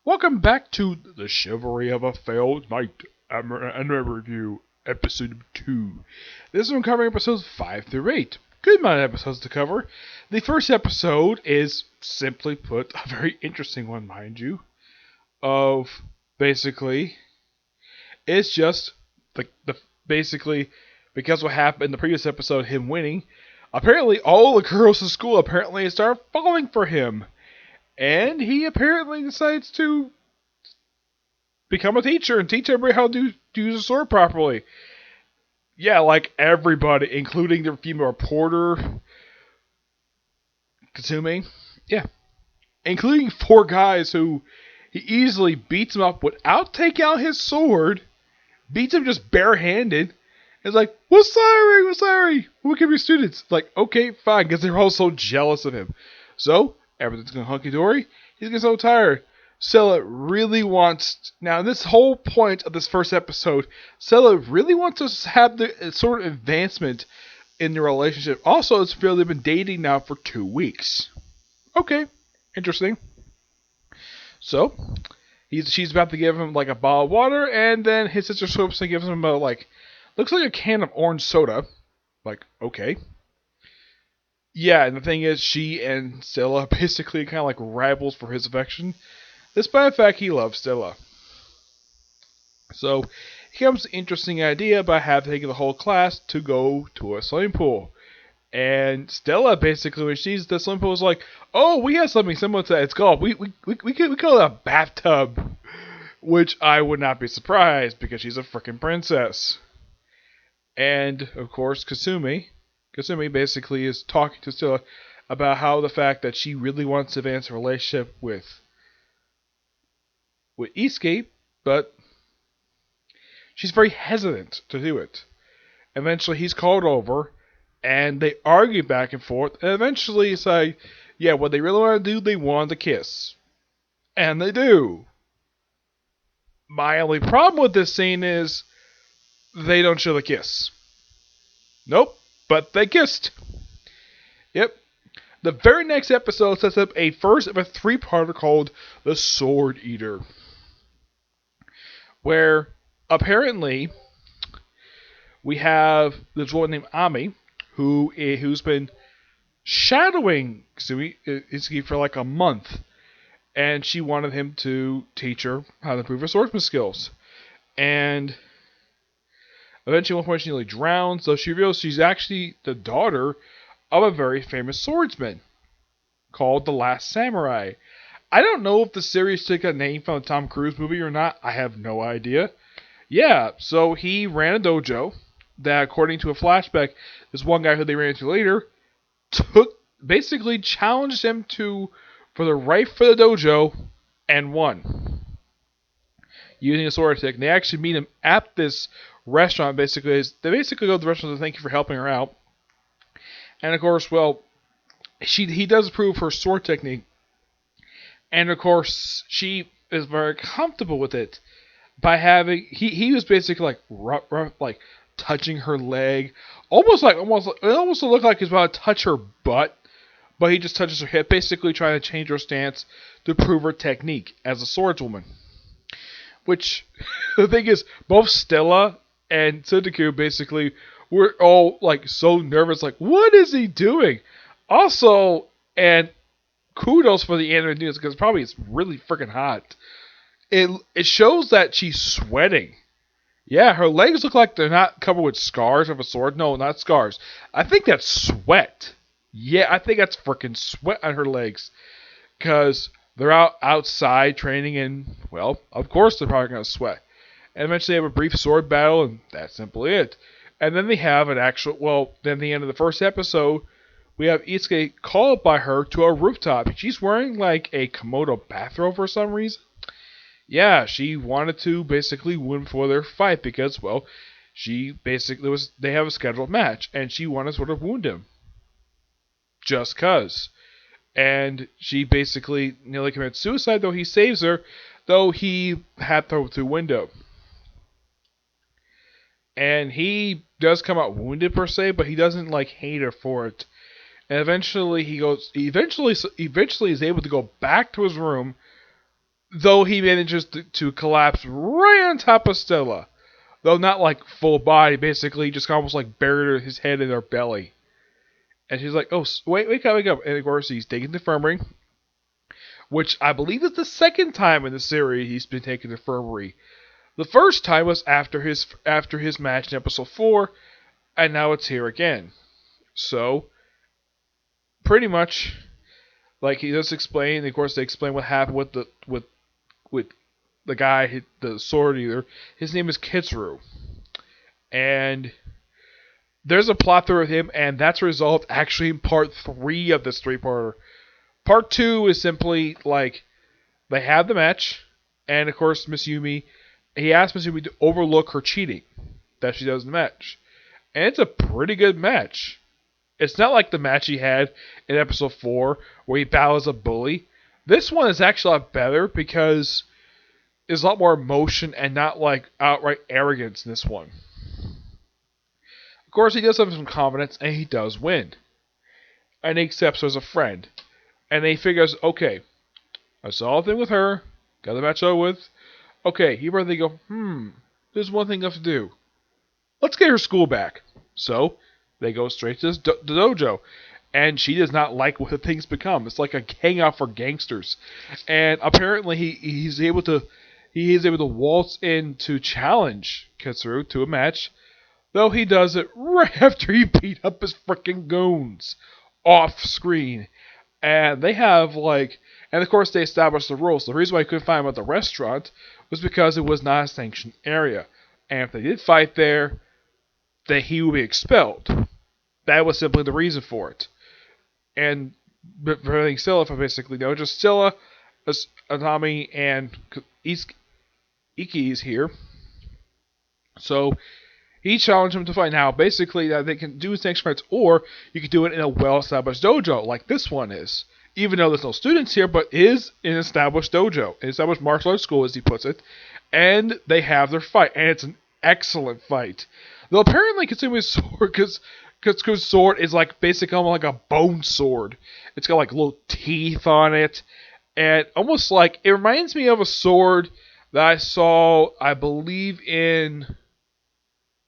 Welcome back to the Chivalry of a Failed Knight Anime Review, Episode 2. This one covering episodes 5 through 8. Good amount of episodes to cover. The first episode is, simply put, a very interesting one, mind you. Of, basically, it's just, basically, because what happened in the previous episode, him winning, apparently all the girls in school apparently start falling for him. And he apparently decides to become a teacher and teach everybody how to use a sword properly. Yeah, like everybody, including the female reporter, Kasumi. Yeah. Including 4 guys who he easily beats him up without taking out his sword. Beats him just barehanded. It's like, we're sorry. We'll give your students. Like, okay, fine, because they're all so jealous of him. So, everything's going hunky-dory. He's getting so tired. Stella really wants... Now, this whole point of this first episode, Stella really wants us to have the sort of advancement in the relationship. Also, it's fairly been dating now for 2 weeks. Okay, interesting. So, she's about to give him, like, a bottle of water, and then his sister swoops and gives him a, like... Looks like a can of orange soda. Like, okay. Yeah, and the thing is, she and Stella basically kind of like rivals for his affection, despite the fact he loves Stella. So, he comes to an interesting idea about taking the whole class to go to a swimming pool. And Stella basically, when she sees the swimming pool, is like, "Oh, we have something similar to that. It's called we call it a bathtub," which I would not be surprised because she's a freaking princess. And of course, Kasumi basically is talking to Stella about how the fact that she really wants to advance a relationship with Isuke, but she's very hesitant to do it. Eventually, he's called over, and they argue back and forth, and eventually it's like, yeah, what they really want to do, they want to kiss. And they do. My only problem with this scene is they don't show the kiss. Nope, but they kissed. Yep. The very next episode sets up a first of a 3-parter called The Sword Eater, where apparently we have this woman named Ami who's been shadowing Isuki for like a month, and she wanted him to teach her how to improve her swordsman skills. And eventually, at one point, she nearly drowns, so she reveals she's actually the daughter of a very famous swordsman called The Last Samurai. I don't know if the series took a name from the Tom Cruise movie or not. I have no idea. Yeah, so he ran a dojo that, according to a flashback, this one guy who they ran into later basically challenged him for the right for the dojo and won. Using a sword attack. And they actually meet him at this restaurant. They basically go to the restaurant to thank you for helping her out. And of course, well, he does approve her sword technique. And of course, she is very comfortable with it by having he was basically like rough, like touching her leg, almost it looked like he's about to touch her butt, but he just touches her hip, basically trying to change her stance to prove her technique as a swordswoman. Which, the thing is, both Stella and Tsutoku basically were all like so nervous, like, what is he doing? Also, and kudos for the anime news, because probably it's really freaking hot. It shows that she's sweating. Yeah, her legs look like they're not covered with scars of a sword. No, not scars. I think that's sweat. Yeah, I think that's freaking sweat on her legs. Because they're outside training, and, well, of course they're probably going to sweat. And eventually they have a brief sword battle, and that's simply it. And then they have then the end of the first episode, we have Isuke called by her to a rooftop. She's wearing, like, a Komodo bathrobe for some reason. Yeah, she wanted to basically win for their fight because, well, they have a scheduled match, and she wanted to sort of wound him. Just 'cause. And she basically nearly commits suicide, though he saves her, though he had to throw through a window. And he does come out wounded per se, but he doesn't like hate her for it. And eventually is able to go back to his room, though he manages to collapse right on top of Stella. Though not like full body, basically just almost like buried his head in her belly. And she's like, "Oh, wake up, wake up!" And of course, he's taken to infirmary, which I believe is the second time in the series he's been taken to infirmary. The first time was after his match in episode 4, and now it's here again. So, pretty much, like he does explain. Of course, they explain what happened with the guy, the sword eater. His name is Kitsuru, and there's a plot through with him, and that's resolved actually in part 3 of this 3-parter. Part 2 is simply like they have the match, and of course Miss Yumi, he asked Miss Yumi to overlook her cheating that she does in the match, and it's a pretty good match. It's not like the match he had in episode 4 where he battles a bully. This one is actually a lot better because there's a lot more emotion and not like outright arrogance in this one. Of course, he does have some confidence, and he does win. And he accepts her as a friend. And he figures, okay, I saw a thing with her, got the match over with. Okay, he rather go, there's one thing I have to do. Let's get her school back. So, they go straight to the dojo. And she does not like what the thing's become. It's like a hangout for gangsters. And apparently he is able to waltz in to challenge Kitsuru to a match. Though he does it right after he beat up his freaking goons off screen. And they have and of course they established the rules. The reason why I couldn't find him at the restaurant was because it was not a sanctioned area. And if they did fight there, then he would be expelled. That was simply the reason for it. And for everything Scylla, if I basically know, just Scylla, Anami, and Iki is here. So he challenged him to fight. Now, basically, they can do sanctioned fights, or you can do it in a well-established dojo, like this one is. Even though there's no students here, but is an established dojo, an established martial arts school, as he puts it. And they have their fight, and it's an excellent fight. Though apparently, Katsumi's sword, because Katsumi's sword is like basically almost like a bone sword. It's got like little teeth on it, and almost like it reminds me of a sword that I saw, I believe in.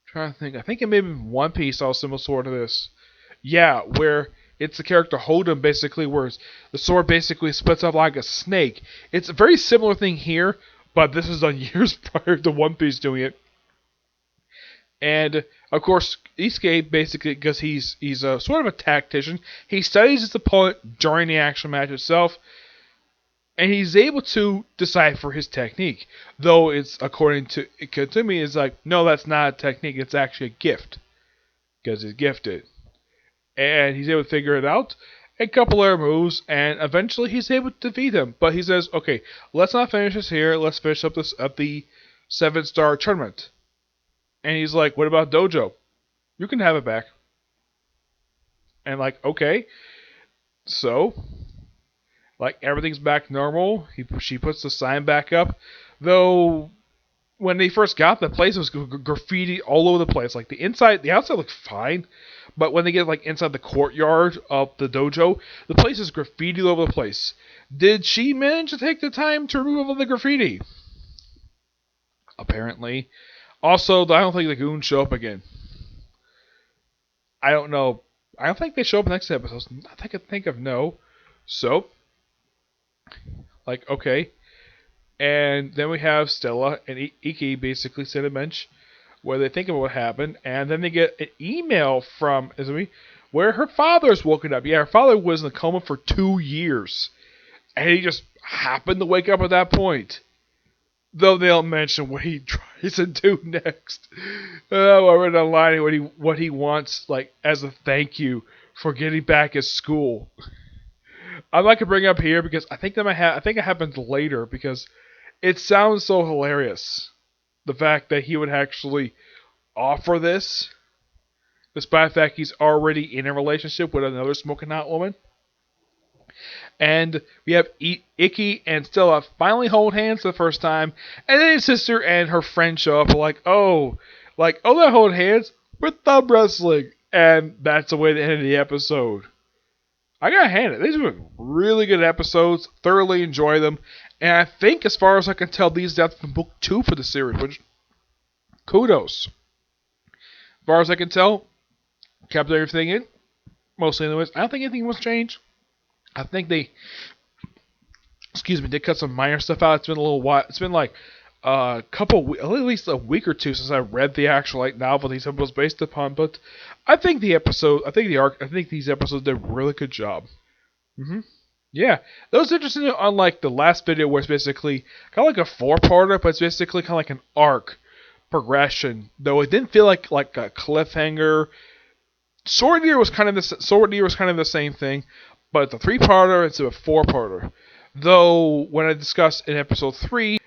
Trying to think. I think it may be One Piece saw a similar sword to this. Yeah, where it's the character Hold'em basically, where the sword basically splits up like a snake. It's a very similar thing here, but this is done years prior to One Piece doing it. And of course, Isuke basically, because he's a sort of a tactician, he studies his opponent during the actual match itself. And he's able to decipher his technique. Though it's, according to Katumi, it's like, no, that's not a technique. It's actually a gift. Because he's gifted. And he's able to figure it out. A couple other moves. And eventually he's able to defeat him. But he says, okay, let's not finish this here. Let's finish up this at the 7-star tournament. And he's like, what about Dojo? You can have it back. And like, okay. So everything's back normal. She puts the sign back up. Though, when they first got the place, it was graffiti all over the place. Like, the outside looked fine. But when they get, inside the courtyard of the dojo, the place is graffiti all over the place. Did she manage to take the time to remove all the graffiti? Apparently. Also, I don't think the goons show up again. I don't know. I don't think they show up next episode. I think of no. So, okay. And then we have Stella and Iki basically sit at a bench where they think about what happened, and then they get an email from Izumi where her father's woken up. Yeah, her father was in a coma for 2 years, and he just happened to wake up at that point. Though they don't mention what he tries to do next. I read online what he wants, as a thank you for getting back at school. I'd like to bring up here because I think it happens later because it sounds so hilarious. The fact that he would actually offer this, despite the fact he's already in a relationship with another smoking hot woman. And we have Iki and Stella finally hold hands for the first time, and then his sister and her friend show up they hold hands, we're thumb wrestling, and that's the way to end the episode. I gotta hand it. These were really good episodes. Thoroughly enjoy them. And I think, as far as I can tell, these adapted from book 2 for the series, which, kudos. As far as I can tell, kept everything in, mostly anyways. I don't think anything was changed. I think they, they cut some minor stuff out. It's been a little while. It's been like a couple, at least a week or two since I read the actual novel these episodes based upon. But I think the episode, I think the arc, I think these episodes did a really good job. Yeah, that was interesting. Unlike the last video, where it's basically kind of like a 4-parter, but it's basically kind of like an arc progression. Though it didn't feel like a cliffhanger. Sword Eater was kind of the same thing, but it's a 3-parter instead of a 4-parter. Though when I discussed in episode 3,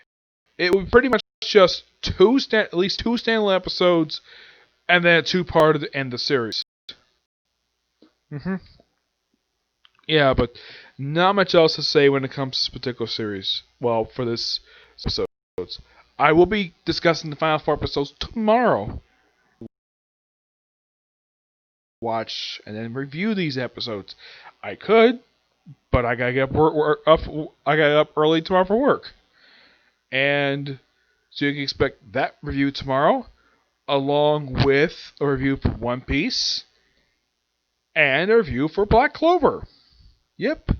it would pretty much just at least two standalone episodes, and then a 2-part to end the series. Yeah, but not much else to say when it comes to this particular series. Well, for this episode, I will be discussing the final 4 episodes tomorrow. Watch and then review these episodes. I could, but I gotta get up early tomorrow for work, and so you can expect that review tomorrow, along with a review for One Piece and a review for Black Clover. Yep.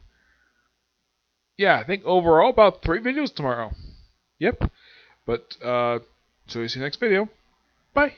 Yeah, I think overall about 3 videos tomorrow. Yep. But so you see you next video. Bye.